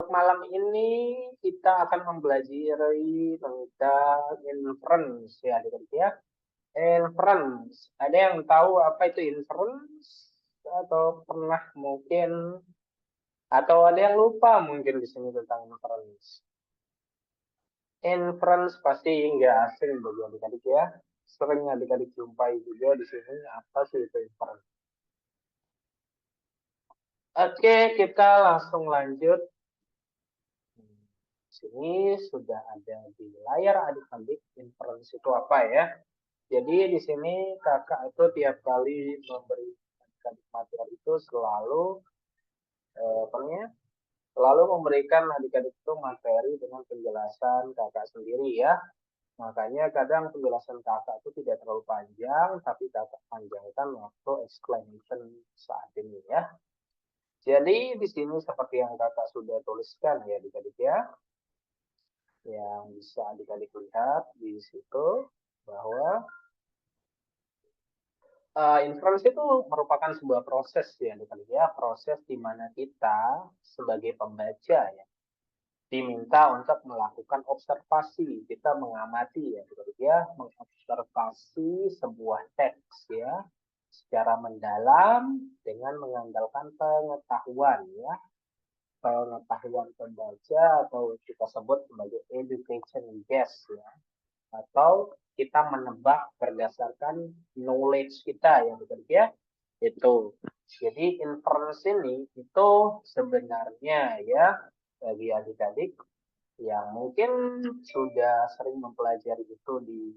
Untuk malam ini kita akan mempelajari tentang inference ya, adik-adik ya. Inference. Ada yang tahu apa itu inference? Atau pernah mungkin, atau ada yang lupa mungkin di sini tentang inference. Inference pasti nggak asing bagi adik-adik ya. Sering adik-adik jumpai juga di sini apa sih itu inference. Oke, kita langsung lanjut. Sini sudah ada di layar adik-adik inference itu apa ya. Jadi di sini kakak itu tiap kali memberi adik-adik materi itu selalu selalu memberikan adik-adik itu materi dengan penjelasan kakak sendiri ya. Makanya kadang penjelasan kakak itu tidak terlalu panjang, tapi kakak panjangkan waktu explanation saat ini ya. Jadi di sini seperti yang kakak sudah tuliskan ya adik-adik ya. Yang bisa adik-adik lihat di situ bahwa inference itu merupakan sebuah proses ya adik-adik ya, proses di mana kita sebagai pembaca ya diminta untuk melakukan observasi, kita mengamati ya adik-adik ya, mengobservasi sebuah teks ya secara mendalam dengan mengandalkan pengetahuan ya, pengetahuan pembaca atau kita sebut sebagai education guess ya, atau kita menebak berdasarkan knowledge kita yang betul ya itu. Jadi inference ini itu sebenarnya ya bagi adik-adik yang mungkin sudah sering mempelajari itu di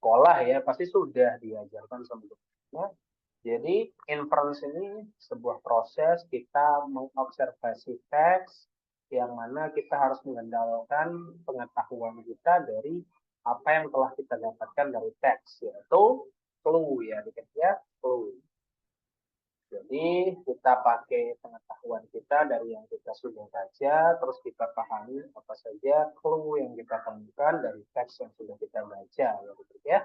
sekolah ya pasti sudah diajarkan sebelumnya. Jadi inference ini sebuah proses kita mengobservasi teks yang mana kita harus mengandalkan pengetahuan kita dari apa yang telah kita dapatkan dari teks, yaitu clue ya, dikit ya, clue. Jadi kita pakai pengetahuan kita dari yang kita sudah baca, terus kita pahami apa saja clue yang kita temukan dari teks yang sudah kita baca, ya, dikit ya.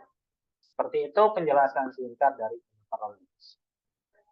Seperti itu penjelasan singkat dari inference.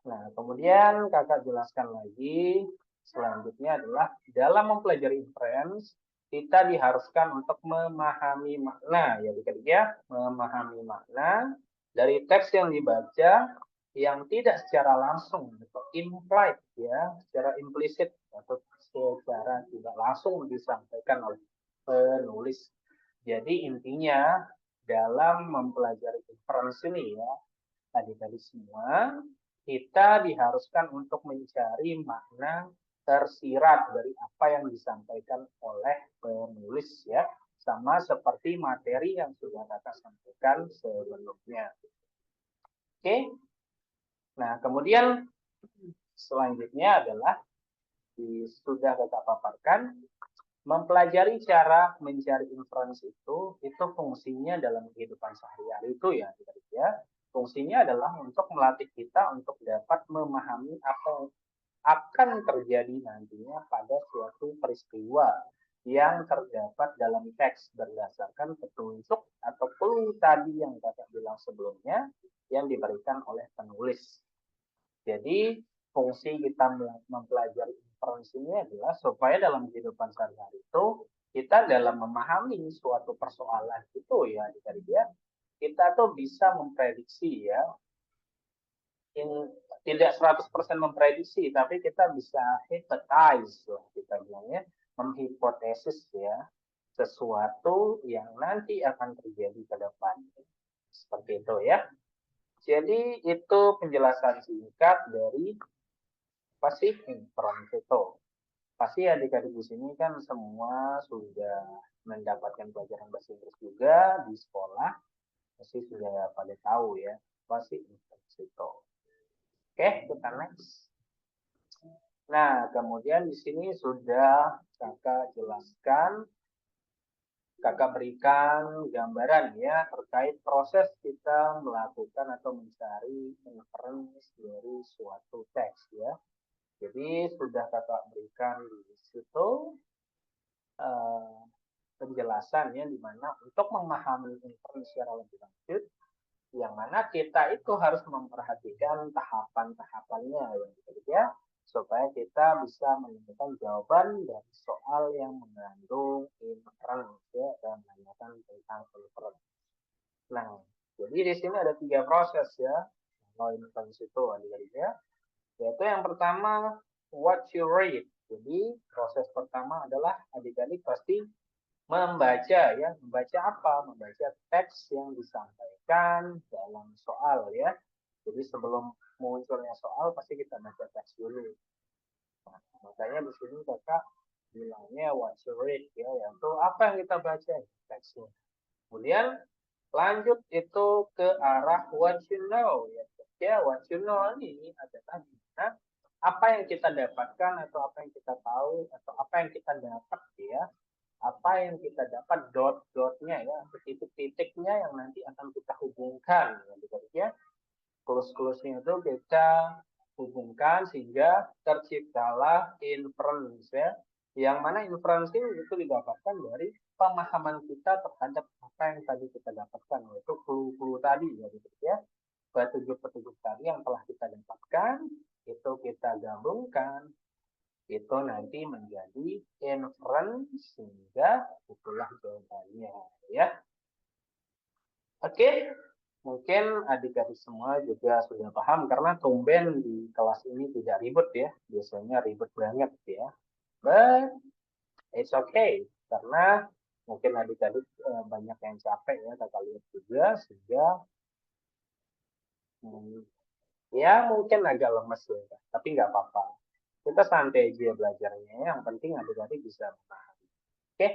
Nah, kemudian kakak jelaskan lagi, selanjutnya adalah dalam mempelajari inference, kita diharuskan untuk memahami makna, ya adik-adik ya, memahami makna dari teks yang dibaca yang tidak secara langsung atau implied ya, secara implisit atau secara tidak langsung disampaikan oleh penulis. Jadi intinya dalam mempelajari inference ini ya, adik-adik semua, kita diharuskan untuk mencari makna tersirat dari apa yang disampaikan oleh penulis ya, sama seperti materi yang sudah kakak sampaikan sebelumnya. Oke, nah kemudian selanjutnya adalah sudah kakak paparkan mempelajari cara mencari inference itu fungsinya dalam kehidupan sehari-hari itu ya, fungsinya adalah untuk melatih kita untuk dapat memahami apa yang akan terjadi nantinya pada suatu peristiwa yang terdapat dalam teks berdasarkan petunjuk atau clue tadi yang kakak bilang sebelumnya yang diberikan oleh penulis. Jadi fungsi kita mempelajari inference ini adalah supaya dalam kehidupan sehari-hari itu kita dalam memahami suatu persoalan itu ya adik-adik ya, kita tuh bisa memprediksi ya, tidak 100% memprediksi, tapi kita bisa hypothesize lah kita bilangnya, menghipotesis ya sesuatu yang nanti akan terjadi ke depan. Seperti itu ya. Jadi itu penjelasan singkat dari apa sih inference itu. Pasti adik-adik di sini kan semua sudah mendapatkan pelajaran bahasa Inggris juga di sekolah, pasti sudah pada tahu ya apa sih inference itu. Oke, kita next. Nah, kemudian di sini sudah kakak jelaskan, kakak berikan gambaran ya terkait proses kita melakukan atau mencari inference dari suatu teks ya. Jadi sudah kakak berikan di situ penjelasannya di mana untuk memahami inference secara lebih lanjut, yang mana kita itu harus memperhatikan tahapan-tahapannya ya. supaya kita bisa menemukan jawaban dari soal yang mengandung inference ya, dan menanyakan tentang inference. Nah, jadi di sini ada 3 proses ya. Kalau inference itu adik-adik ya. Yaitu yang pertama what you read. Jadi proses pertama adalah adik-adik pasti membaca ya. Membaca apa? Membaca teks yang disampaikan dalam soal ya. Jadi sebelum munculnya soal pasti kita baca teks dulu. Nah, makanya di sini kakak bilangnya what you read ya, yaitu apa yang kita baca teksnya. Kemudian lanjut itu ke arah what you know ya. Ya, what you know ini adalah nah, apa yang kita dapatkan atau apa yang kita tahu atau apa yang kita dapat ya. Apa yang kita dapat dot-dotnya ya, titik-titiknya yang nanti akan kita hubungkan ya. Clues-cluesnya itu kita hubungkan sehingga terciptalah inference ya. Yang mana inference itu didapatkan dari pemahaman kita terhadap apa yang tadi kita dapatkan, yaitu clue-clue tadi ya. Petunjuk-petunjuk tadi yang telah kita dapatkan itu kita gabungkan, itu nanti menjadi inference sehingga itulah jawabannya ya. Oke, mungkin adik-adik semua juga sudah paham karena tumben di kelas ini tidak ribet ya. Biasanya ribet banget ya. But it's okay karena mungkin adik-adik banyak yang capek ya, kakak lihat juga sehingga ya mungkin agak lemes ya, tapi nggak apa-apa. Kita santai aja belajarnya. Yang penting adik-adik bisa memahami. Oke,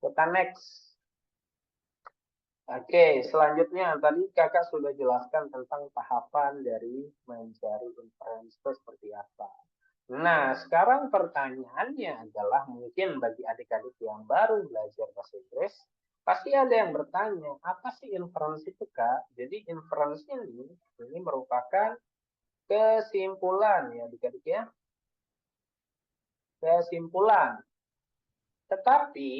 kita next. Oke, selanjutnya tadi kakak sudah jelaskan tentang tahapan dari mencari inference itu seperti apa. Nah, sekarang pertanyaannya adalah mungkin bagi adik-adik yang baru belajar bahasa Inggris, pasti ada yang bertanya, apa sih inference itu, Kak? Jadi inference ini merupakan kesimpulan ya adik-adik ya. Kesimpulan. Tetapi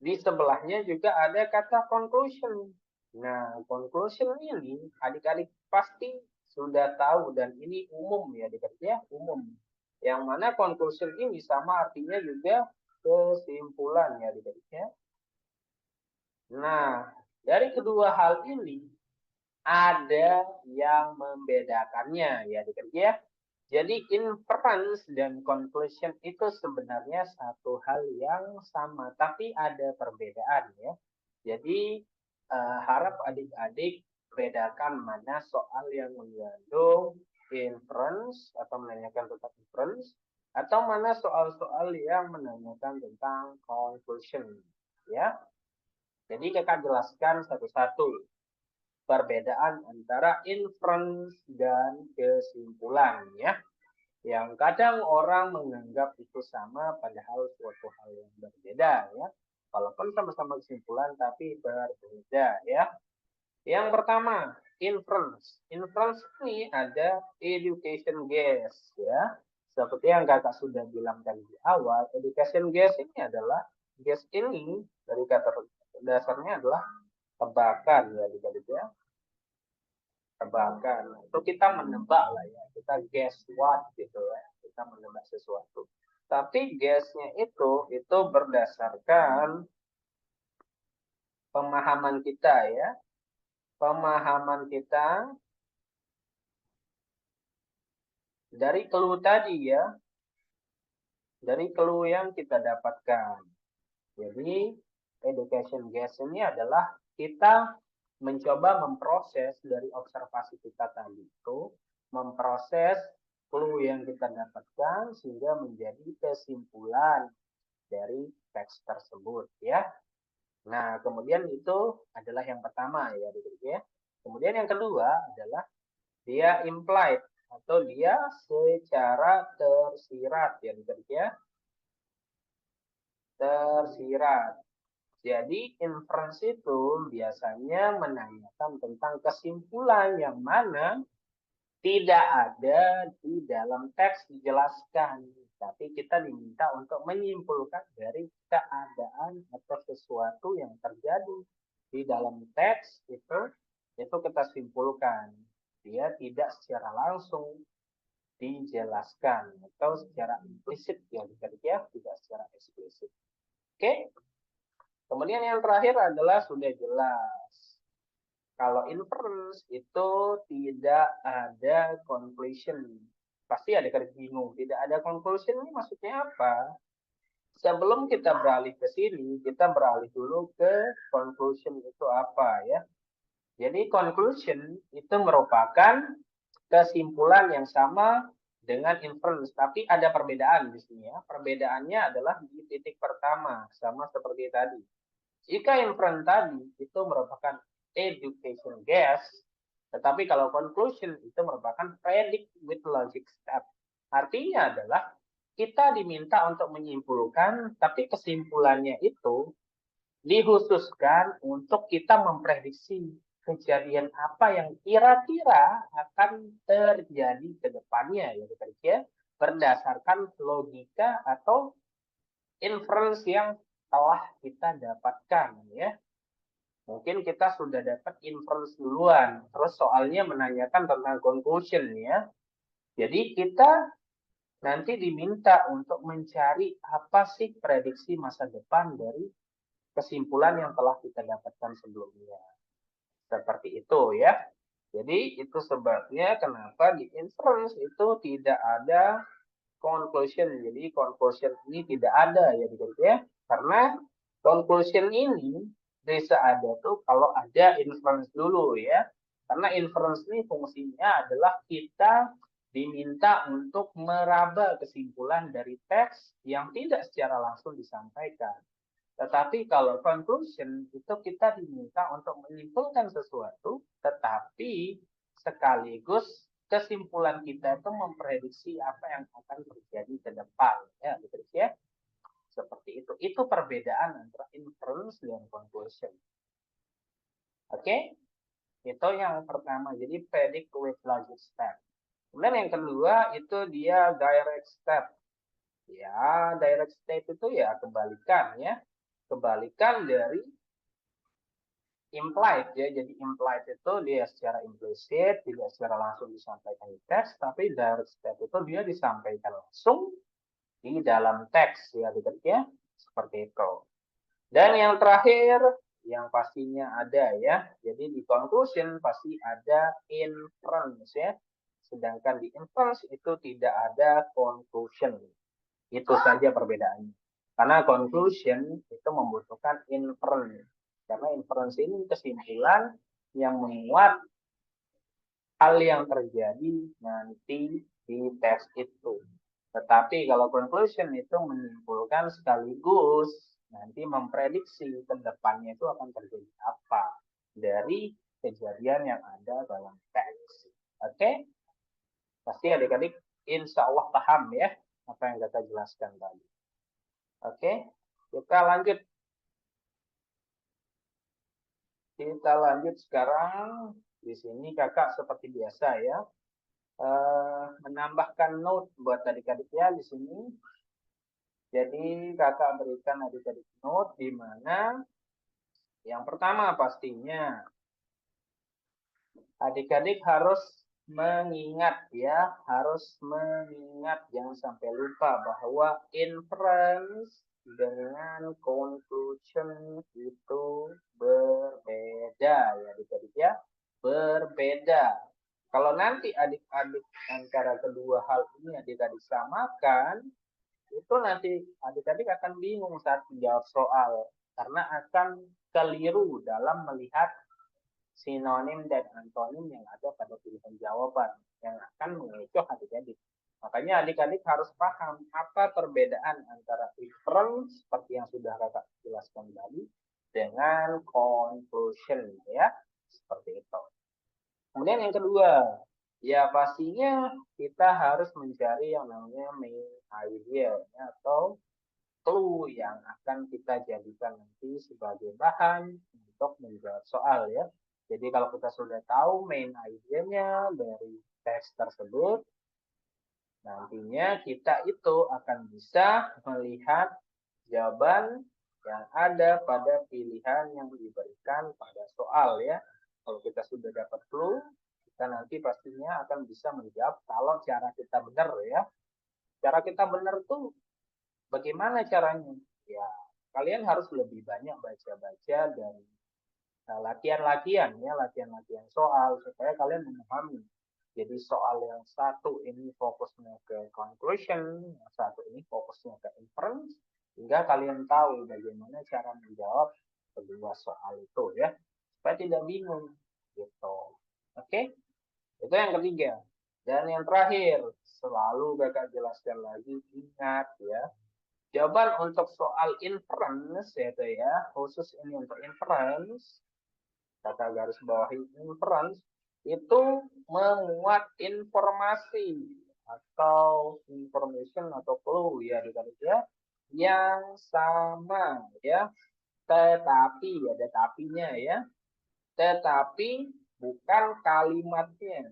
di sebelahnya juga ada kata conclusion. Nah, conclusion ini adik-adik pasti sudah tahu dan ini umum ya adik-adik ya, umum. Yang mana conclusion ini sama artinya juga kesimpulan ya adik-adik ya. Nah, dari kedua hal ini ada yang membedakannya ya adik-adik ya. Jadi inference dan conclusion itu sebenarnya satu hal yang sama, tapi ada perbedaan ya. Jadi harap adik-adik bedakan mana soal yang mengandung inference atau menanyakan tentang inference, atau mana soal-soal yang menanyakan tentang conclusion ya. Jadi kakak jelaskan satu-satu perbedaan antara inference dan kesimpulan ya. Yang kadang orang menganggap itu sama padahal suatu hal yang berbeda ya. Walaupun sama-sama kesimpulan tapi berbeda ya. Yang pertama, inference. Inference ini ada education guess ya. Seperti yang kakak sudah bilang tadi di awal, education guess ini adalah guess ini dari kata dasarnya adalah tebakan ya adik-adik ya. Tebakan itu kita menebak lah ya, kita guess what gitu ya, kita menebak sesuatu. Tapi guessnya itu berdasarkan pemahaman kita ya, pemahaman kita dari clue tadi ya, dari clue yang kita dapatkan. Jadi education guess ini adalah kita mencoba memproses dari observasi kita tadi itu, memproses clue yang kita dapatkan sehingga menjadi kesimpulan dari teks tersebut ya. Nah, kemudian itu adalah yang pertama ya, ya. Kemudian yang kedua adalah dia implied atau dia secara tersirat ya, ya. Tersirat. Jadi inference itu biasanya menanyakan tentang kesimpulan yang mana tidak ada di dalam teks dijelaskan. Tapi kita diminta untuk menyimpulkan dari keadaan atau sesuatu yang terjadi di dalam teks itu kita simpulkan. Dia tidak secara langsung dijelaskan atau secara implisit ya, tidak secara eksplisit. Oke. Kemudian yang terakhir adalah sudah jelas. Kalau inference itu tidak ada conclusion. Pasti ada bingung, tidak ada conclusion ini maksudnya apa? Sebelum kita beralih ke sini, kita beralih dulu ke conclusion itu apa ya. Jadi conclusion itu merupakan kesimpulan yang sama dengan inference, tapi ada perbedaan di sini ya. Perbedaannya adalah di titik pertama, sama seperti tadi. Jika inference tadi itu merupakan education guess, tetapi kalau conclusion itu merupakan predict with logic step. Artinya adalah kita diminta untuk menyimpulkan, tapi kesimpulannya itu dikhususkan untuk kita memprediksi kejadian apa yang kira-kira akan terjadi ke depannya ya, berdasarkan logika atau inference yang telah kita dapatkan ya. Mungkin kita sudah dapat inference duluan, terus soalnya menanyakan tentang conclusion ya. Jadi kita nanti diminta untuk mencari apa sih prediksi masa depan dari kesimpulan yang telah kita dapatkan sebelumnya. Seperti itu ya. Jadi itu sebabnya kenapa di inference itu tidak ada conclusion. Jadi conclusion ini tidak ada ya. Karena conclusion ini bisa ada tuh kalau ada inference dulu ya. Karena inference ini fungsinya adalah kita diminta untuk meraba kesimpulan dari teks yang tidak secara langsung disampaikan. Tetapi kalau conclusion itu kita diminta untuk menyimpulkan sesuatu, tetapi sekaligus kesimpulan kita itu memprediksi apa yang akan terjadi ke depan ya. Seperti itu. Itu perbedaan antara inference dan conclusion. Oke? Itu yang pertama. Jadi predict with logic step. Kemudian yang kedua itu dia direct step. Ya, direct step itu ya kebalikan ya. Kebalikan dari implied ya. Jadi implied itu dia secara implisit, tidak secara langsung disampaikan di teks, tapi direct step itu dia disampaikan langsung di dalam teks ya, seperti itu. Dan yang terakhir yang pastinya ada ya. Jadi di conclusion pasti ada inference ya. Sedangkan di inference itu tidak ada conclusion. Itu saja perbedaannya. Karena conclusion itu membutuhkan inference. Karena inference ini kesimpulan yang memuat hal yang terjadi nanti di teks itu. Tetapi kalau conclusion itu menyimpulkan sekaligus nanti memprediksi ke depannya itu akan terjadi apa dari kejadian yang ada dalam teks. Oke? Pasti adik-adik insya Allah paham ya apa yang kita jelaskan tadi. Oke? Kita lanjut. Kita lanjut sekarang. Di sini kakak seperti biasa ya. Menambahkan note buat adik-adik ya di sini. Jadi kakak berikan adik-adik note di mana yang pertama pastinya adik-adik harus mengingat ya, jangan sampai lupa bahwa inference dengan conclusion itu berbeda ya adik-adik ya, berbeda. Kalau nanti adik-adik antara kedua hal ini adik-adik samakan, itu nanti adik-adik akan bingung saat menjawab soal karena akan keliru dalam melihat sinonim dan antonim yang ada pada pilihan jawaban yang akan mengecoh adik-adik. Makanya adik-adik harus paham apa perbedaan antara inference seperti yang sudah kakak jelaskan tadi dengan conclusion ya, seperti itu. Kemudian yang kedua, ya pastinya kita harus mencari yang namanya main idea atau clue yang akan kita jadikan nanti sebagai bahan untuk menjawab soal ya. Jadi kalau kita sudah tahu main idea-nya dari teks tersebut, nantinya kita itu akan bisa melihat jawaban yang ada pada pilihan yang diberikan pada soal ya. Kalau kita sudah dapat clue, kita nanti pastinya akan bisa menjawab kalau cara kita benar ya. Cara kita benar tuh bagaimana caranya? Ya, kalian harus lebih banyak baca-baca dan latihan-latihan ya, latihan-latihan soal supaya kalian memahami. Jadi soal yang satu ini fokusnya ke conclusion, yang satu ini fokusnya ke inference, hingga kalian tahu bagaimana cara menjawab kedua soal itu ya, supaya tidak bingung gitu. Oke, itu yang ketiga. Dan yang terakhir, selalu kakak jelaskan lagi, ingat ya, jawaban untuk soal inference yaitu ya, khusus ini untuk inference, kata garis bawahi inference, itu memuat informasi atau information atau clue ya ya yang sama ya, tetapi ada tapinya ya, tetapi bukan kalimatnya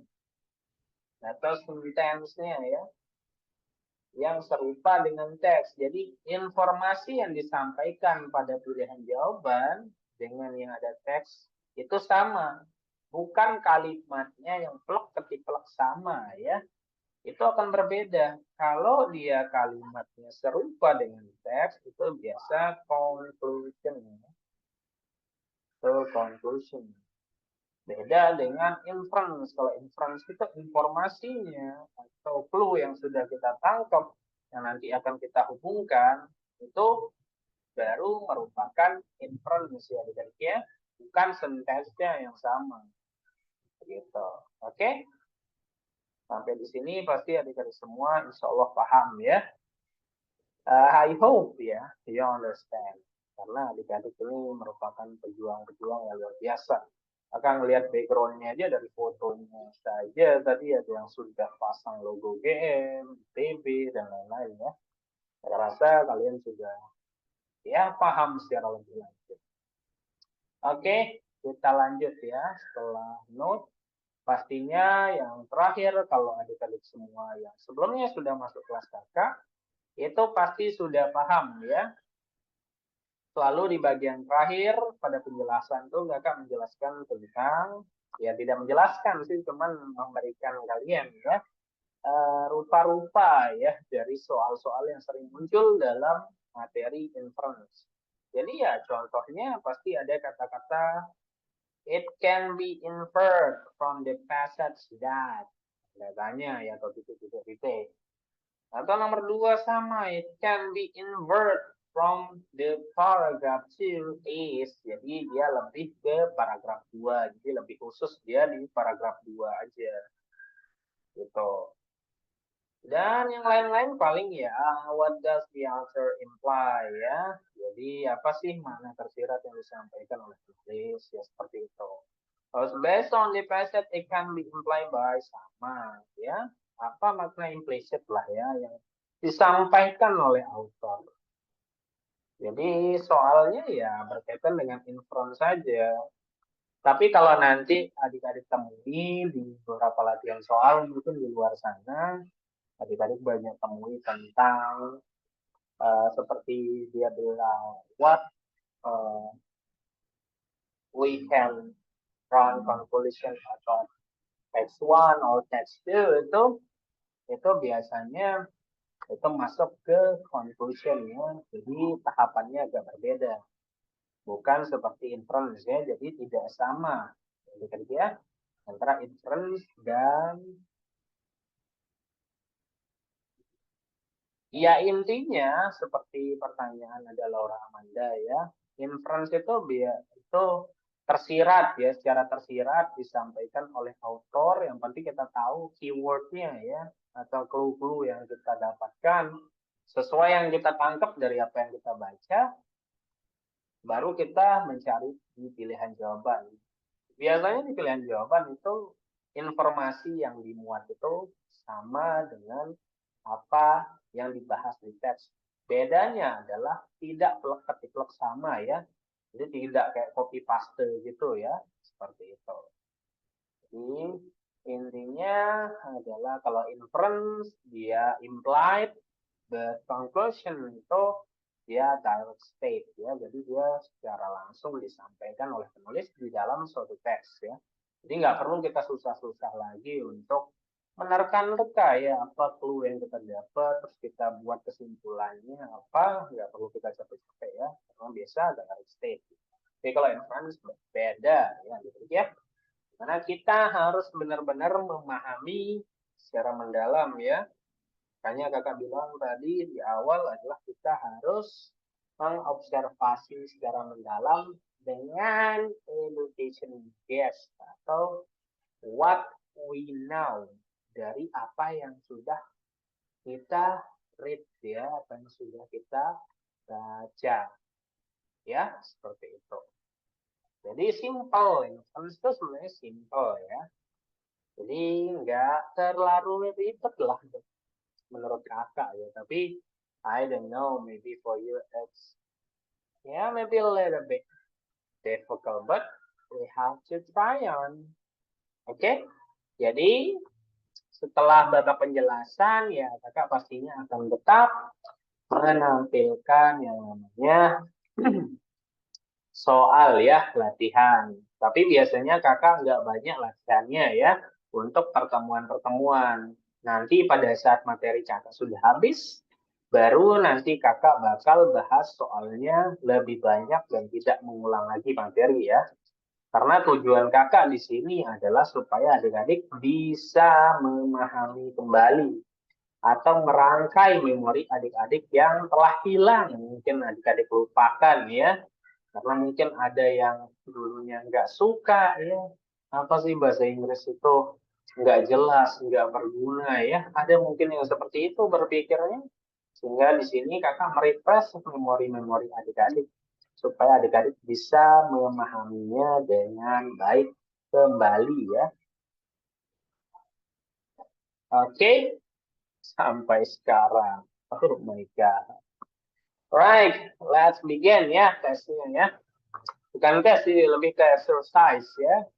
atau sentence-nya ya, yang serupa dengan teks. Jadi informasi yang disampaikan pada pilihan jawaban dengan yang ada teks itu sama, bukan kalimatnya yang plek ketik plek sama ya. Itu akan berbeda. Kalau dia kalimatnya serupa dengan teks itu biasa conclusion. So, conclusion. Beda dengan inference. Kalau inference itu informasinya atau clue yang sudah kita tangkap yang nanti akan kita hubungkan itu baru merupakan inference ya, ya, bukan sentence-nya yang sama. Begitu. Oke? Sampai di sini pasti adik-adik semua insya Allah paham ya. I hope ya, you understand. Karena adik-adik ini merupakan pejuang-pejuang yang luar biasa. Akan melihat background-nya aja dari fotonya saja. Tadi ada yang sudah pasang logo GM, TB, dan lain-lain ya. Saya rasa kalian sudah ya paham secara lebih lanjut. Oke, kita lanjut ya. Setelah note, pastinya yang terakhir kalau adik-adik semua yang sebelumnya sudah masuk kelas kakak, itu pasti sudah paham ya. Selalu di bagian terakhir pada penjelasan tuh kakak menjelaskan tentang, ya tidak menjelaskan sih, cuman memberikan kalian ya rupa-rupa ya dari soal-soal yang sering muncul dalam materi inference. Jadi ya contohnya pasti ada kata-kata it can be inferred from the passage that. Datanya ya atau titik-titik. Atau nomor 2 sama, it can be inferred from the paragraph 2 is. Jadi dia lebih ke paragraf 2. Jadi lebih khusus dia di paragraf 2 aja. Gitu. Dan yang lain-lain paling ya, what does the answer imply ya. Jadi apa sih makna tersirat yang disampaikan oleh penulis ya, seperti itu. Based on the passage it can be implied by sama ya. Apa makna implicit lah ya yang disampaikan oleh author. Jadi soalnya ya berkaitan dengan inference saja. Tapi kalau nanti adik-adik temui di beberapa latihan soal mungkin di luar sana, adik-adik banyak temui tentang seperti dia bilang what we can run conclusion atau text 1 or text 2 itu biasanya itu masuk ke conclusion ya. Jadi tahapannya agak berbeda. Bukan seperti inference ya, jadi tidak sama. Jadi ya antara inference dan ya intinya seperti pertanyaan ada Laura Amanda ya, inference itu itu tersirat ya, secara tersirat disampaikan oleh author. Yang penting kita tahu keywordnya ya atau clue-clue yang kita dapatkan sesuai yang kita tangkap dari apa yang kita baca, baru kita mencari di pilihan jawaban. Biasanya di pilihan jawaban itu informasi yang dimuat itu sama dengan apa yang dibahas di teks. Bedanya adalah tidak plek-ketik sama ya. Jadi tidak kayak copy paste gitu ya. Seperti itu. Jadi intinya adalah kalau inference dia implied, the conclusion itu dia direct state ya. Jadi dia secara langsung disampaikan oleh penulis di dalam suatu teks ya. Jadi nggak perlu kita susah-susah lagi untuk menerka-nerka ya apa clue yang kita dapat, terus kita buat kesimpulannya apa, nggak perlu kita capek-capek ya, karena biasa ada garis state. Tapi kalau inference beda ya, gitu ya. Karena kita harus benar-benar memahami secara mendalam ya. Makanya kakak bilang tadi di awal adalah kita harus mengobservasi secara mendalam dengan education guess atau what we know dari apa yang sudah kita read ya, apa yang sudah kita baca ya, seperti itu. Jadi simple, itu sebenarnya simple ya. Jadi nggak terlalu ribet lah menurut kakak ya. Tapi I don't know, maybe for you it's maybe a little bit difficult, but we have to try on. Oke, jadi setelah bapak penjelasan ya kakak pastinya akan tetap menampilkan yang namanya soal ya latihan. Tapi biasanya kakak nggak banyak latihannya ya untuk pertemuan-pertemuan. Nanti pada saat materi kakak sudah habis, baru nanti kakak bakal bahas soalnya lebih banyak dan tidak mengulang lagi materi ya. Karena tujuan kakak di sini adalah supaya adik-adik bisa memahami kembali atau merangkai memori adik-adik yang telah hilang. Mungkin adik-adik lupakan ya. Karena mungkin ada yang dulunya nggak suka ya. Apa sih bahasa Inggris itu nggak jelas, nggak berguna ya. Ada mungkin yang seperti itu berpikirnya. Sehingga di sini kakak merefresh memori-memori adik-adik supaya adik-adik bisa memahaminya dengan baik kembali ya. Oke, sampai sekarang. Oh my God. Right, let's begin ya tesnya ya. Bukan tes sih, lebih ke exercise ya.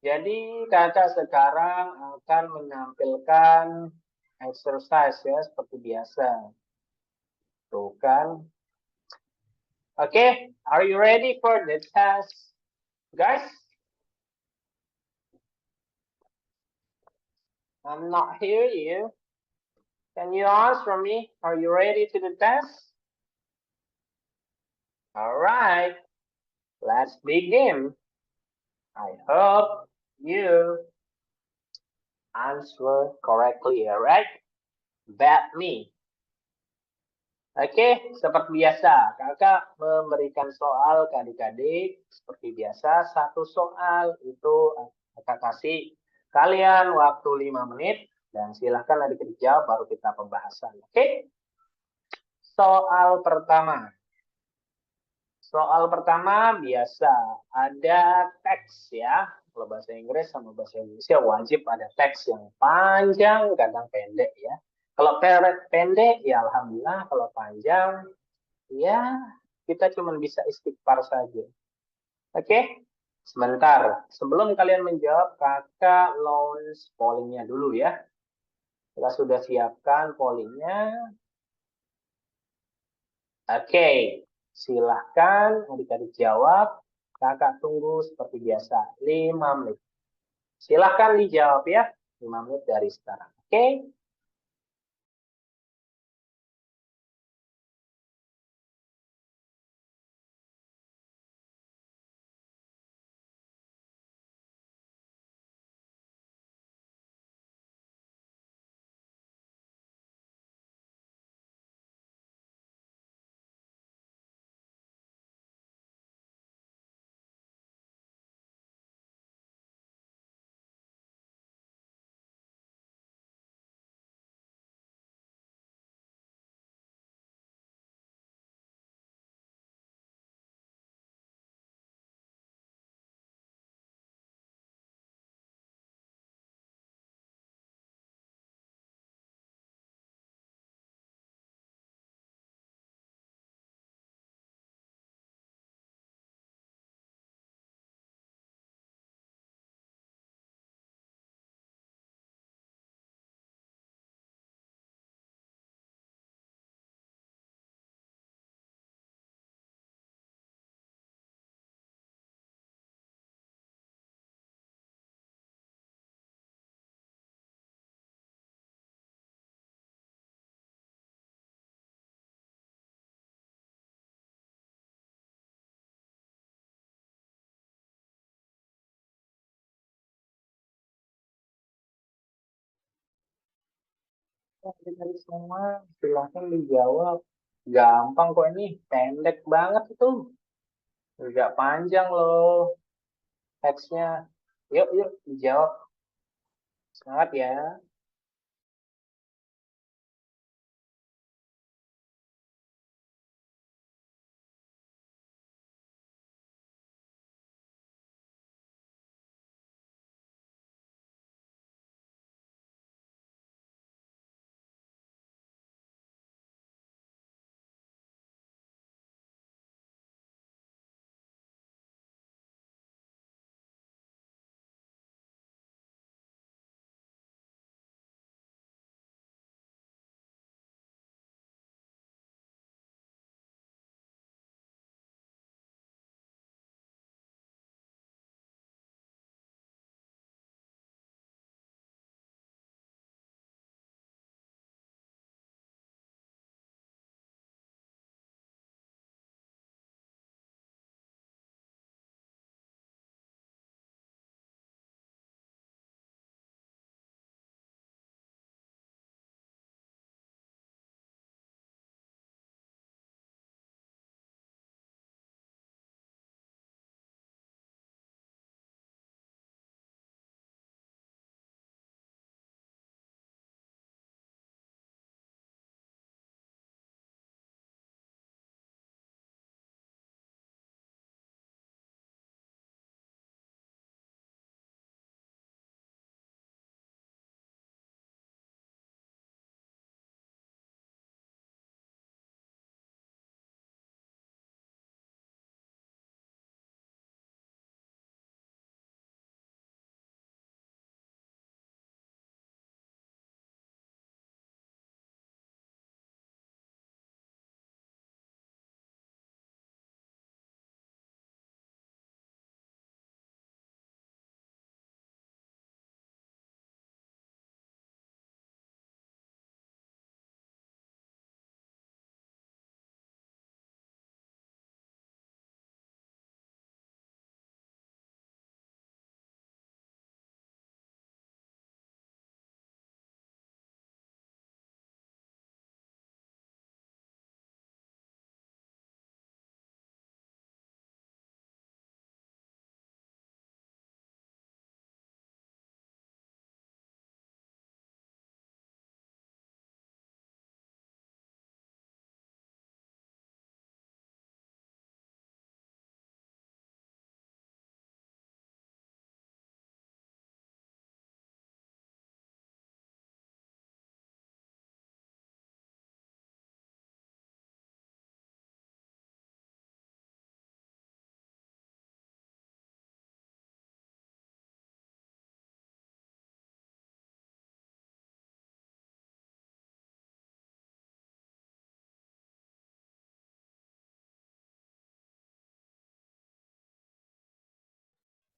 Jadi kakak sekarang akan menampilkan exercise ya seperti biasa. Tuh kan. Okay, are you ready for the test, guys? I'm not hearing you. Can you answer me? Are you ready to the test? All right, let's begin. I hope you answer correctly, all right? Bet me. Oke, seperti biasa, kakak memberikan soal ke adik-adik. Seperti biasa, satu soal itu kakak kasih kalian waktu 5 menit. Dan silahkan adik-adik jawab, baru kita pembahasan. Oke, soal pertama. Soal pertama biasa, ada teks ya. Kalau bahasa Inggris sama bahasa Indonesia wajib ada teks yang panjang, kadang pendek ya. Kalau pendek, ya alhamdulillah. Kalau panjang, ya kita cuma bisa istighfar saja. Oke, sebentar. Sebelum kalian menjawab, kakak launch pollingnya dulu ya. Kita sudah siapkan pollingnya. Oke, silahkan adik-adik jawab. Kakak tunggu seperti biasa 5 menit. Silahkan dijawab ya, 5 menit dari sekarang. Oke. Adik-adik semua, silahkan dijawab. Gampang kok ini, pendek banget itu. Nggak panjang loh teksnya. Yuk, yuk, dijawab. Semangat ya.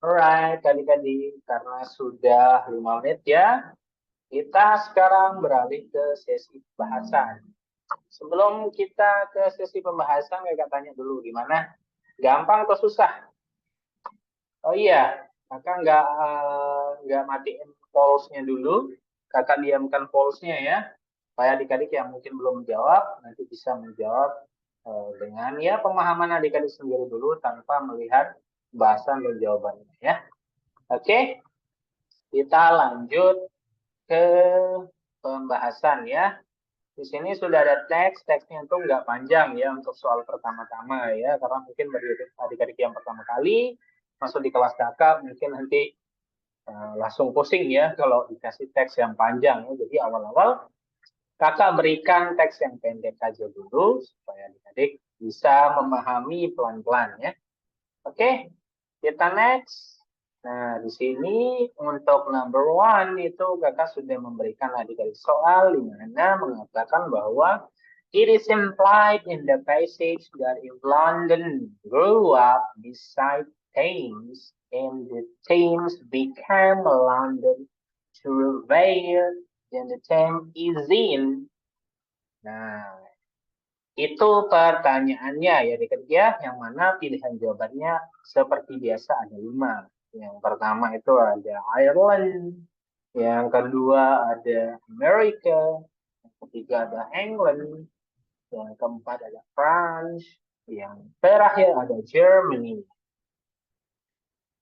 Alright, adik-adik, karena sudah 5 menit ya, kita sekarang beralih ke sesi pembahasan. Sebelum kita ke sesi pembahasan, kakak tanya dulu gimana? Gampang atau susah? Oh iya, kakak nggak matiin polls-nya dulu. Kakak diamkan polls-nya ya, supaya adik-adik yang mungkin belum menjawab nanti bisa menjawab dengan ya pemahaman adik-adik sendiri dulu tanpa melihat bahasan dan jawabannya ya. Oke, kita lanjut ke pembahasan ya. Di sini sudah ada teks, teksnya itu nggak panjang ya untuk soal pertama-tama ya, karena mungkin bagi adik-adik yang pertama kali masuk di kelas kakak mungkin nanti langsung pusing ya kalau dikasih teks yang panjang ya. Jadi awal-awal kakak berikan teks yang pendek aja dulu supaya adik-adik bisa memahami pelan-pelan ya. Oke, kita next. Nah, di sini untuk number one itu kakak sudah memberikan adik-adik soal di mana mengatakan bahwa it is implied in the passage that if London grew up beside Thames and the Thames became London to Revere, then the Thames is in. Nah, itu pertanyaannya ya adik-adik ya, yang mana pilihan jawabannya seperti biasa ada 5. Yang pertama itu ada Ireland, yang kedua ada Amerika, ketiga ada England, yang keempat ada France, yang terakhir ada Germany.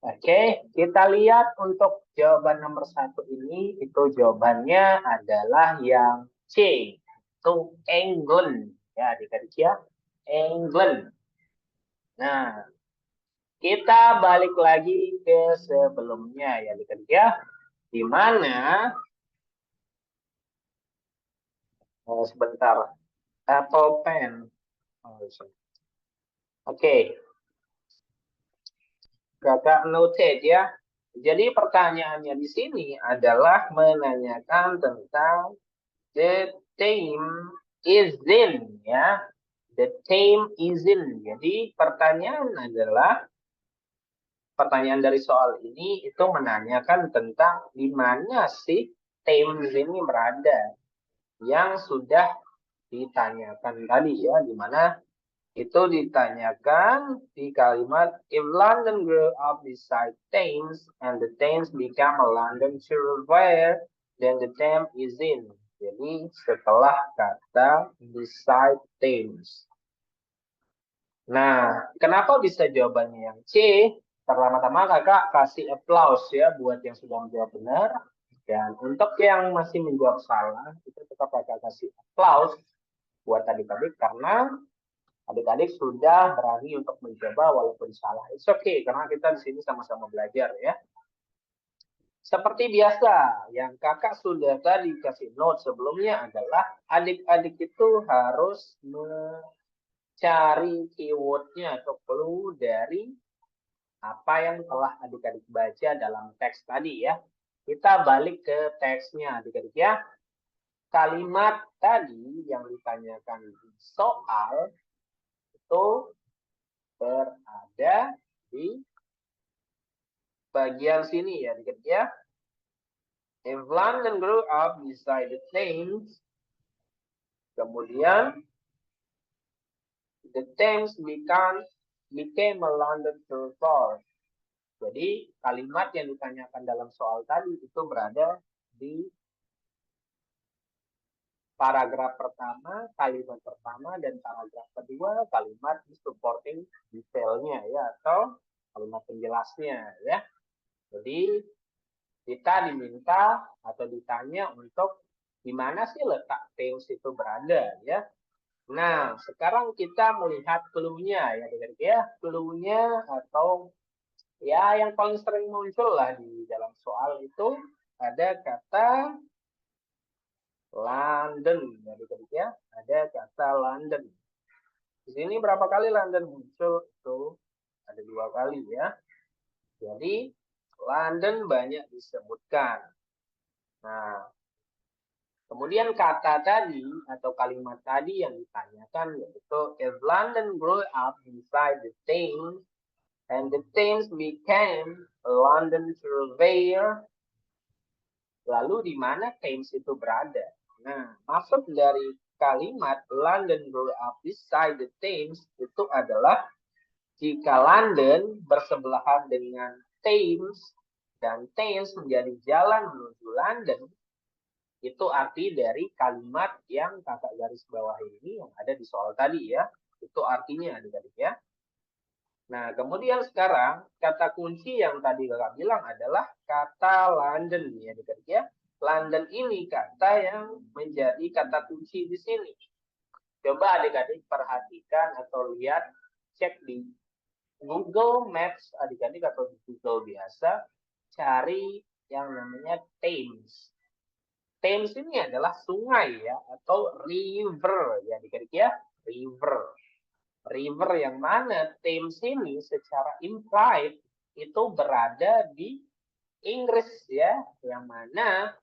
Oke, kita lihat untuk jawaban nomor 1 ini, itu jawabannya adalah yang C, itu England. Ya, adik-adik ya, England. Nah, kita balik lagi ke sebelumnya ya, adik-adik ya, di mana sebentar, Apple Pen. Oke, kakak noted ya. Jadi pertanyaannya di sini adalah menanyakan tentang the theme is in ya. The theme is in. Jadi pertanyaan dari soal ini itu menanyakan tentang di mana sih theme ini berada yang sudah ditanyakan tadi ya, di mana itu ditanyakan di kalimat if London grew up beside Thames and the Thames become a London reservoir, then the Thames is in. Jadi setelah kata beside Thames. Nah, kenapa bisa jawabannya yang C? Pertama-tama kakak kasih applause ya buat yang sudah menjawab benar. Dan untuk yang masih menjawab salah, itu tetap kakak kasih applause buat adik-adik karena adik-adik sudah berani untuk mencoba walaupun salah. It's okay, karena kita di sini sama-sama belajar ya. Seperti biasa, yang kakak sudah tadi kasih note sebelumnya adalah adik-adik itu harus mencari keywordnya atau clue dari apa yang telah adik-adik baca dalam teks tadi ya. Kita balik ke teksnya adik-adik ya. Kalimat tadi yang ditanyakan di soal itu berada di bagian sini ya, adik-adik ya. If London grew up beside the Thames, kemudian the Thames became a London reservoir. Jadi kalimat yang ditanyakan dalam soal tadi itu berada di paragraf pertama, kalimat pertama, dan paragraf kedua, kalimat supporting detailnya ya, atau kalimat penjelasnya ya. Jadi kita diminta atau ditanya untuk di mana sih letak Thames itu berada ya. Nah, sekarang kita melihat clue-nya ya, adik-adik ya. Clue-nya atau ya yang paling sering muncul lah di dalam soal itu ada kata London ya, adik-adik ya. Ada kata London. Di sini berapa kali London muncul? Tuh, ada 2 kali ya. Jadi London banyak disebutkan. Nah, kemudian kata tadi atau kalimat tadi yang ditanyakan yaitu if London grew up beside the Thames and the Thames became a London surveyor, lalu di mana Thames itu berada? Nah, maksud dari kalimat London grew up beside the Thames itu adalah jika London bersebelahan dengan Thames dan Thames menjadi jalan menuju London, itu arti dari kalimat yang kakak garis bawah ini yang ada di soal tadi ya. Itu artinya adik-adik ya. Nah, kemudian sekarang kata kunci yang tadi kakak bilang adalah kata London ya adik-adik ya. London ini kata yang menjadi kata kunci di sini. Coba adik-adik perhatikan atau lihat, cek di Google Maps adik-adik atau di Google biasa, cari yang namanya Thames. Thames ini adalah sungai ya, atau river ya adik-adik ya, river. River yang mana Thames ini secara implied itu berada di Inggris ya, yang mana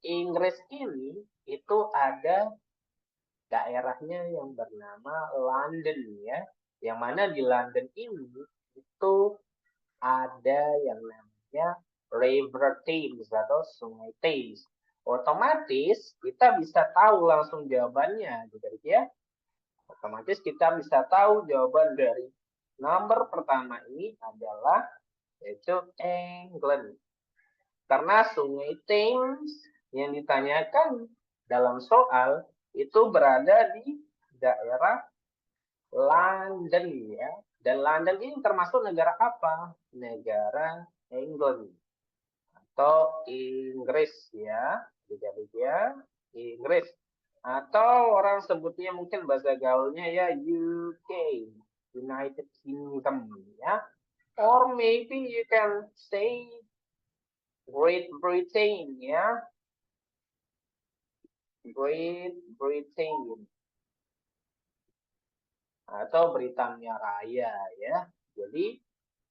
Inggris ini itu ada daerahnya yang bernama London ya, yang mana di London ini itu ada yang namanya River Thames atau Sungai Thames. Otomatis kita bisa tahu langsung jawabannya, adik-adik ya. Otomatis kita bisa tahu jawaban dari nomor pertama ini adalah yaitu England. Karena Sungai Thames yang ditanyakan dalam soal itu berada di daerah London ya. Dan London ini termasuk negara apa? Negara England atau Inggris ya. Jadi ya, Inggris. Atau orang sebutnya mungkin bahasa gaulnya ya UK, United Kingdom ya. Or maybe you can say Great Britain ya. Great Britain atau Britania Raya ya. Jadi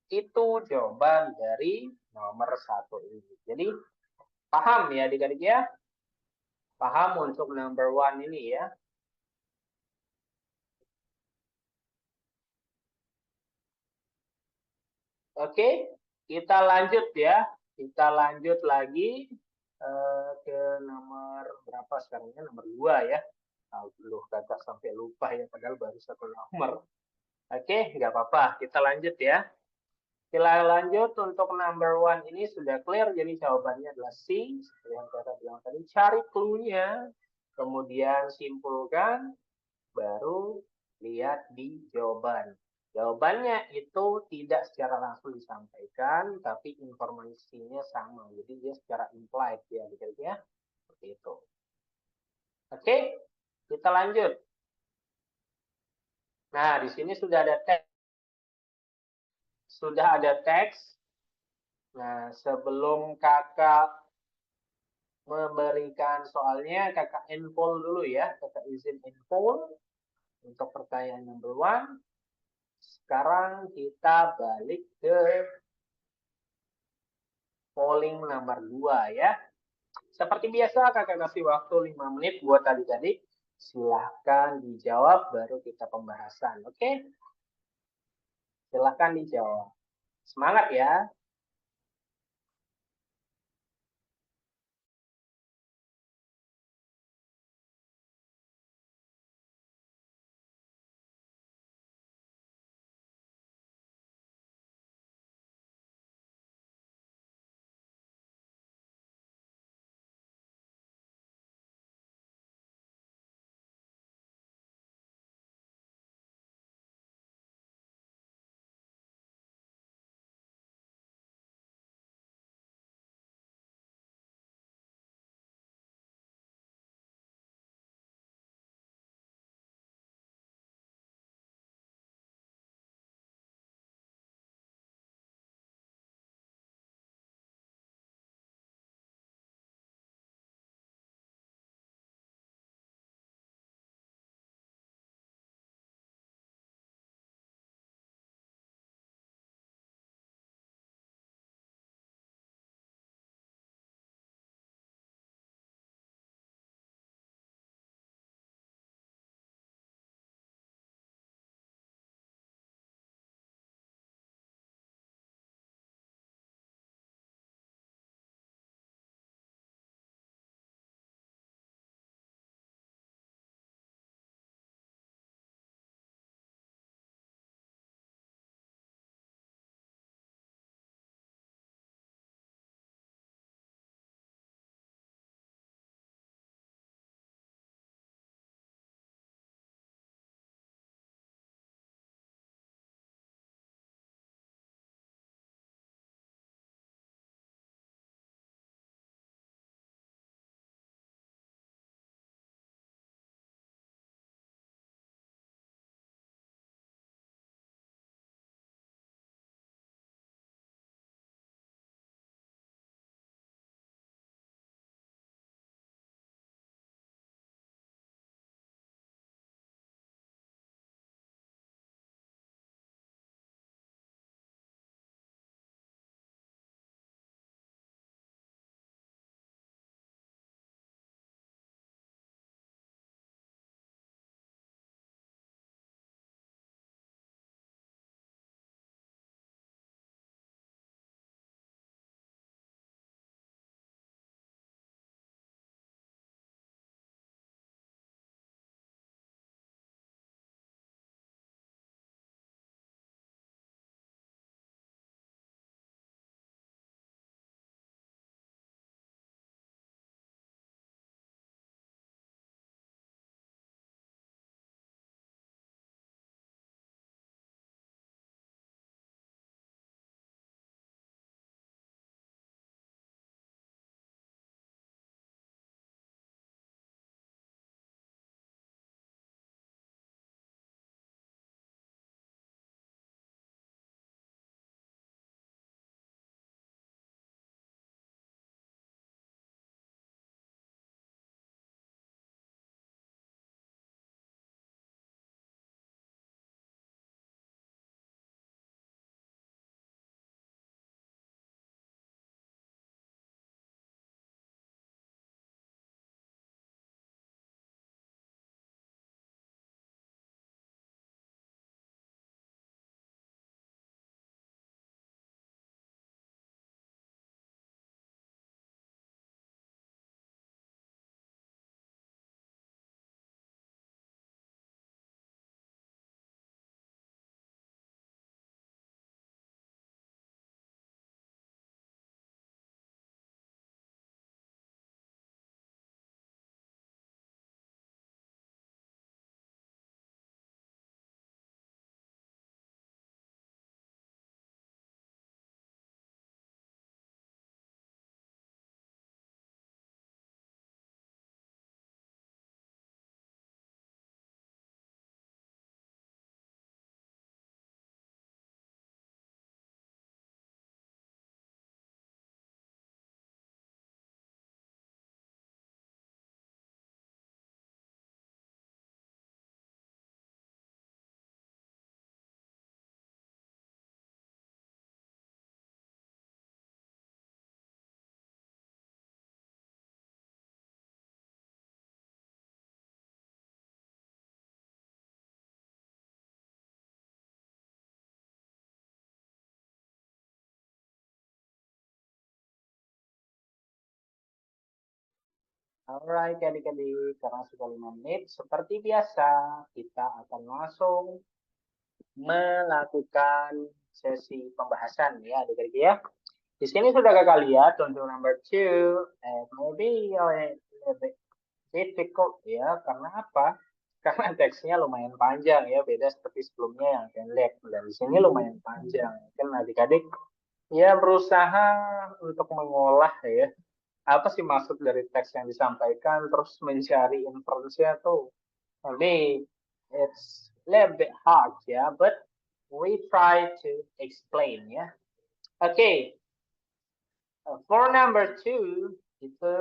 itu jawaban dari nomor 1 ini. Jadi paham ya adik-adik ya? Paham untuk number 1 ini ya? Oke, kita lanjut ya. Kita lanjut lagi ke nomor berapa sekarang ya? Nomor 2 ya. Loh, kagak sampai lupa ya, padahal baru 1 nomor. Oke, nggak apa-apa. Kita lanjut ya. Kita lanjut untuk number 1 ini sudah clear, jadi jawabannya adalah C. Seperti yang saya bilang tadi, cari clue-nya, kemudian simpulkan, baru lihat di jawaban. Jawabannya itu tidak secara langsung disampaikan, tapi informasinya sama. Jadi dia secara implied ya, ya. Seperti itu. Oke, kita lanjut. Nah, di sini sudah ada teks. Sudah ada teks. Nah, sebelum kakak memberikan soalnya, kakak info dulu ya. Kakak izin info untuk pertanyaan number 1. Sekarang kita balik ke polling nomor 2 ya. Seperti biasa kakak kasih waktu 5 menit buat adik-adik. Silahkan dijawab baru kita pembahasan. Oke? Silahkan dijawab. Semangat ya. Alright, adik-adik, karena sudah 5 menit, seperti biasa, kita akan langsung melakukan sesi pembahasan ya, adik-adik ya. Di sini sudah kakak lihat contoh number 2, maybe a little bit difficult ya, karena apa? Karena teksnya lumayan panjang ya, beda seperti sebelumnya yang pendek. Dan di sini lumayan panjang. Kan adik-adik ya berusaha untuk mengolah ya, apa sih maksud dari teks yang disampaikan, terus mencari inferensinya tuh. Maybe it's a little bit hard ya, but we try to explain ya. Okay, for number 2, itu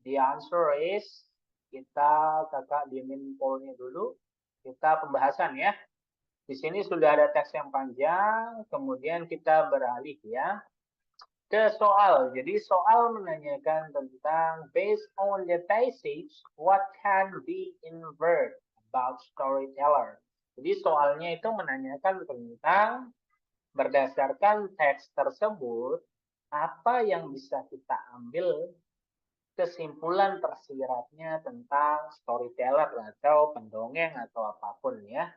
the answer is, kita kakak diemin pollnya dulu, kita pembahasan ya. Di sini sudah ada teks yang panjang, kemudian kita beralih ya ke soal. Jadi soal menanyakan tentang based on the passage, what can be inferred about storyteller. Jadi soalnya itu menanyakan tentang berdasarkan teks tersebut, apa yang bisa kita ambil kesimpulan tersiratnya tentang storyteller atau pendongeng atau apapun ya.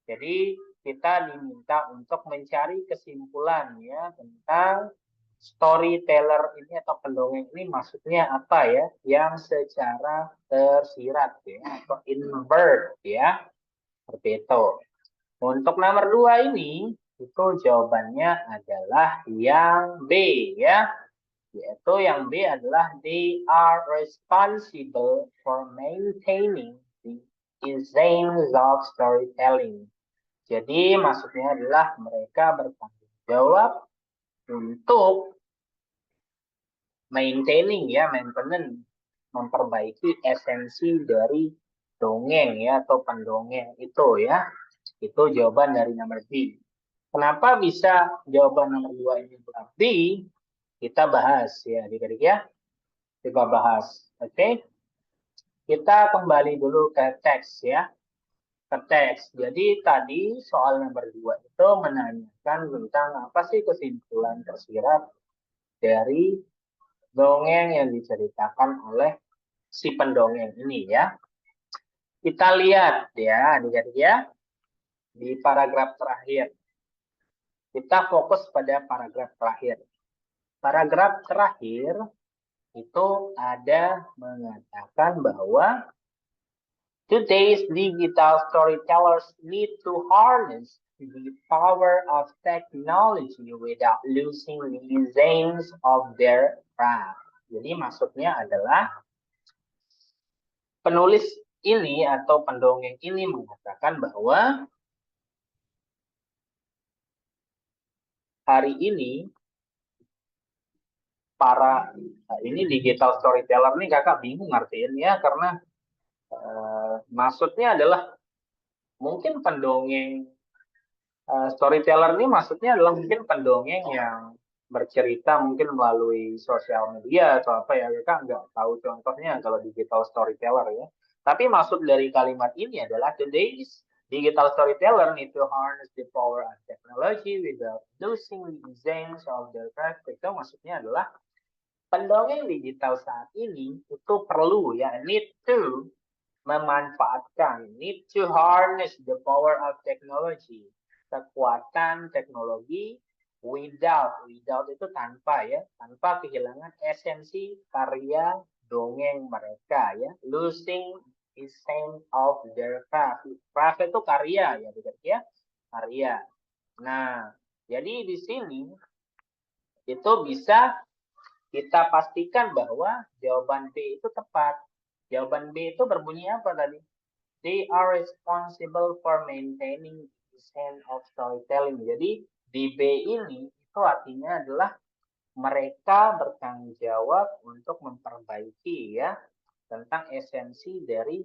Jadi kita diminta untuk mencari kesimpulan ya tentang storyteller ini atau pendongeng ini maksudnya apa ya, yang secara tersirat ya atau invert ya, seperti itu. Untuk nomor 2 ini itu jawabannya adalah yang B ya, yaitu yang B adalah they are responsible for maintaining the essence of storytelling. Jadi maksudnya adalah mereka bertanggung jawab untuk maintaining ya, maintenance, memperbaiki esensi dari dongeng ya atau pendongeng itu ya. Itu jawaban dari nomor B. Kenapa bisa jawaban nomor 2 ini adalah B? Kita bahas ya adik-adik ya. Kita bahas. Oke. Kita kembali dulu ke teks ya. Ke teks. Jadi tadi soal nomor 2 itu menanyakan tentang apa sih kesimpulan tersirat dari dongeng yang diceritakan oleh si pendongeng ini ya. Kita lihat ya adik-adik ya di paragraf terakhir. Kita fokus pada paragraf terakhir. Paragraf terakhir itu ada mengatakan bahwa today's digital storytellers need to harness the power of technology without losing the essence of their craft. Jadi maksudnya adalah penulis ini atau pendongeng ini mengatakan bahwa hari ini para ini digital storyteller nih kakak bingung ngertiin ya, karena maksudnya adalah mungkin pendongeng storyteller ini maksudnya adalah mungkin pendongeng yang bercerita mungkin melalui sosial media atau apa ya, kakak nggak tahu contohnya kalau digital storyteller ya. Tapi maksud dari kalimat ini adalah today's digital storyteller need to harness the power of technology without losing the essence of their craft. Itu maksudnya adalah pendongeng digital saat ini itu perlu ya, need to memanfaatkan, need to harness the power of technology, kekuatan teknologi without itu tanpa ya, tanpa kehilangan esensi karya dongeng mereka ya, losing essence of their craft. Craft itu karya ya, betul ya, karya. Nah, jadi di sini itu bisa kita pastikan bahwa jawaban B itu tepat. Jawaban B itu berbunyi apa tadi? They are responsible for maintaining the sense of storytelling. Jadi di B ini itu artinya adalah mereka bertanggung jawab untuk memperbaiki ya tentang esensi dari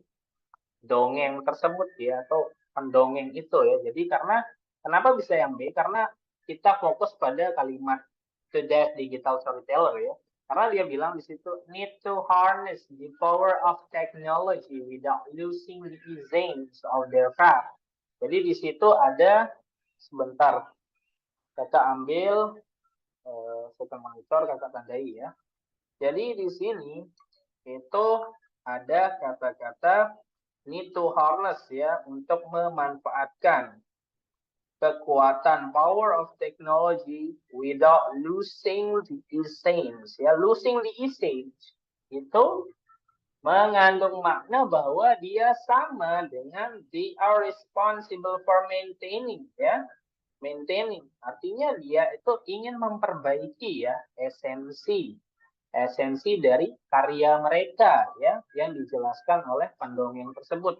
dongeng tersebut ya atau pendongeng itu ya. Jadi karena kenapa bisa yang B? Karena kita fokus pada kalimat today's digital storyteller ya. Karena dia bilang di situ need to harness the power of technology without losing the essence of their craft. Jadi di situ ada, sebentar kakak ambil second monitor kakak tandai ya. Jadi di sini itu ada kata-kata need to harness ya, untuk memanfaatkan kekuatan power of technology without losing the essence ya. Losing the essence itu mengandung makna bahwa dia sama dengan they are responsible for maintaining ya. Maintaining artinya dia itu ingin memperbaiki ya esensi dari karya mereka ya yang dijelaskan oleh pendongeng tersebut.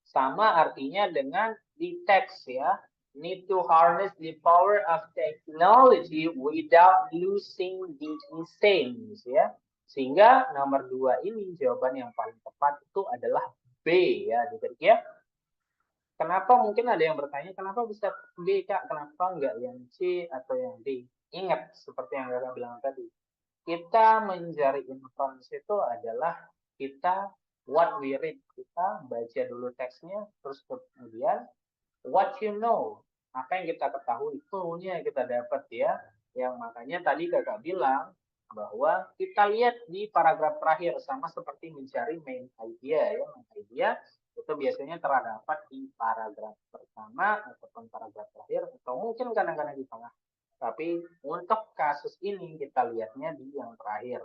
Sama artinya dengan di teks ya, need to harness the power of technology without losing the essence ya. Sehingga nomor 2 ini jawaban yang paling tepat itu adalah B ya, ya. Kenapa mungkin ada yang bertanya, kenapa bisa B, Kak? Kenapa enggak yang C atau yang D? Ingat, seperti yang Kakak bilang tadi, kita mencari informasi itu adalah kita what we read. Kita baca dulu teksnya, terus kemudian what you know. Apa yang kita ketahui, clue-nya kita dapat ya. Yang makanya tadi Kakak bilang, bahwa kita lihat di paragraf terakhir, sama seperti mencari main idea ya. Main idea itu biasanya terdapat di paragraf pertama ataupun paragraf terakhir atau mungkin kadang-kadang di tengah. Tapi untuk kasus ini kita lihatnya di yang terakhir.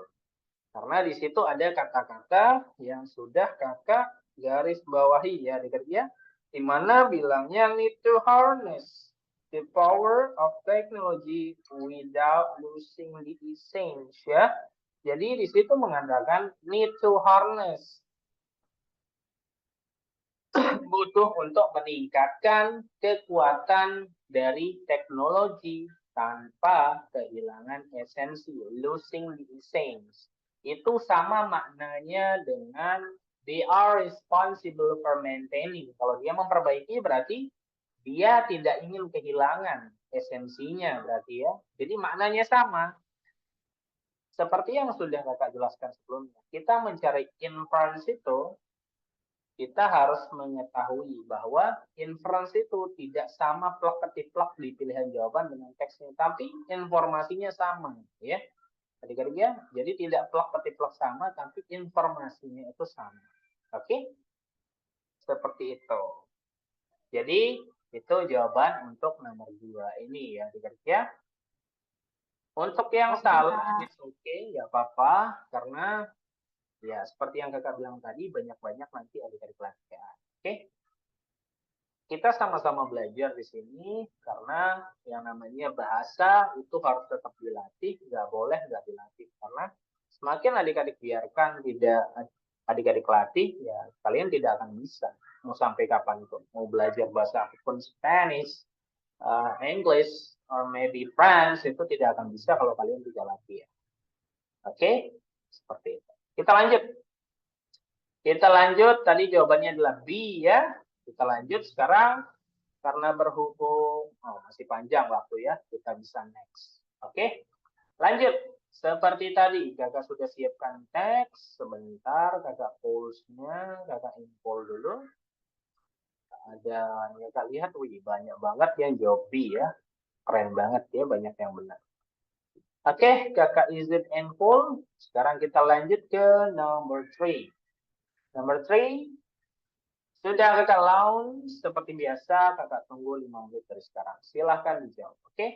Karena di situ ada kata-kata yang sudah Kakak garis bawahi ya, ya, di mana bilangnya need to harness the power of technology without losing the essence ya. Jadi di situ mengandalkan need to harness, butuh untuk meningkatkan kekuatan dari teknologi tanpa kehilangan esensi, losing the essence. Itu sama maknanya dengan they are responsible for maintaining. Kalau dia memperbaiki berarti dia tidak ingin kehilangan esensinya berarti ya. Jadi maknanya sama. Seperti yang sudah Kakak jelaskan sebelumnya, kita mencari inference itu kita harus mengetahui bahwa inference itu tidak sama plek ketiplek di pilihan jawaban dengan teksnya, tapi informasinya sama, ya. Adik-adik ya, jadi tidak plek ketiplek sama, tapi informasinya itu sama. Oke? Seperti itu. Jadi, itu jawaban untuk nomor 2 ini ya, adik-adik ya. Untuk yang salah, oke, nggak apa-apa, karena ya, seperti yang Kakak bilang tadi, banyak-banyak nanti adik-adik latihan. Oke? Kita sama-sama belajar di sini, karena yang namanya bahasa itu harus tetap dilatih, nggak boleh nggak dilatih. Karena semakin adik-adik biarkan tidak adik-adik latih, ya kalian tidak akan bisa. Mau sampai kapan itu? Mau belajar bahasa apapun, Spanish, English, or maybe French, itu tidak akan bisa kalau kalian tidak latih. Oke? Seperti itu. Kita lanjut. Tadi jawabannya adalah B ya. Kita lanjut sekarang. Karena berhubung, masih panjang waktu ya. Kita bisa next. Oke. Lanjut. Seperti tadi, Kakak sudah siapkan teks. Sebentar, Kakak pause-nya. Kakak import dulu. Ada, Kakak lihat, wih banyak banget yang jawab B ya. Keren banget ya, banyak yang benar. Oke, Kakak izin info. Sekarang kita lanjut ke nomor 3. Nomor 3, sudah Kakak launch seperti biasa. Kakak tunggu 5 menit dari sekarang. Silahkan dijawab, oke?